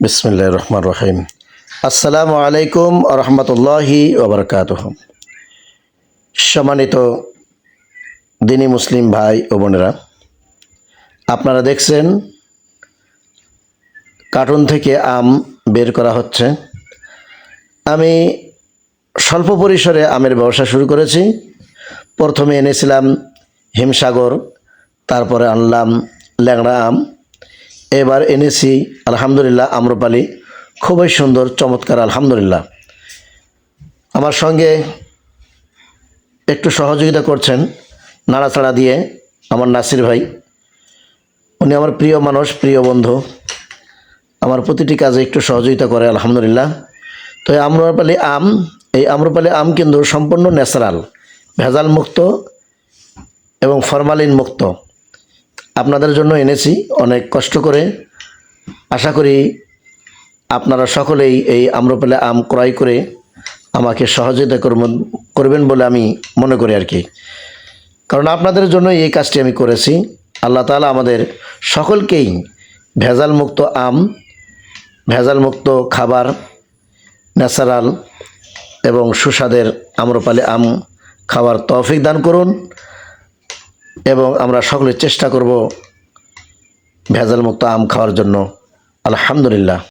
বিসমিল্লাহির রহমানির রহিম। আসসালামু আলাইকুম ওয়া রাহমাতুল্লাহি ওয়া বারাকাতুহু। সম্মানিত দিনী মুসলিম ভাই ও বোনেরা, আপনারা দেখছেন কার্টুন থেকে আম বের করা হচ্ছে। আমি স্বল্প পরিসরে আমের ব্যবসা শুরু করেছি। প্রথমে এনেছিলাম হিমসাগর, তারপরে আনলাম ল্যাংড়া আম, এবার এনেছি আলহামদুলিল্লাহ আম্রপালি, খুবই সুন্দর চমৎকার আলহামদুলিল্লাহ। আমার সঙ্গে একটু সহযোগিতা করছেন নাড়াচাড়া দিয়ে আমার নাসির ভাই। উনি আমার প্রিয় মানুষ, প্রিয় বন্ধু, আমার প্রতিটি কাজে একটু সহযোগিতা করে আলহামদুলিল্লাহ। তো এই আম্রপালি আম কিন্তু সম্পূর্ণ ন্যাচারাল, ভেজাল মুক্ত এবং ফরমালিন মুক্ত। আপনাদের জন্য এনেছি অনেক কষ্ট করে। আশা করি আপনারা সকলেই এই আম্রপালি আম ক্রয় করে আমাকে সহযোগিতা করবেন বলে আমি মনে করি আর কি। কারণ আপনাদের জন্য এই কাজটি আমি করেছি। আল্লাহ তাআলা আমাদের সকলকেই ভেজাল মুক্ত আম, ভেজাল মুক্ত খাবার, ন্যাচারাল এবং সুস্বাদের আম্রপালি আম খাওয়ার তৌফিক দান করুন এবং আমরা সকলে চেষ্টা করব ভেজাল মুক্ত আম খাওয়ার জন্য। আলহামদুলিল্লাহ।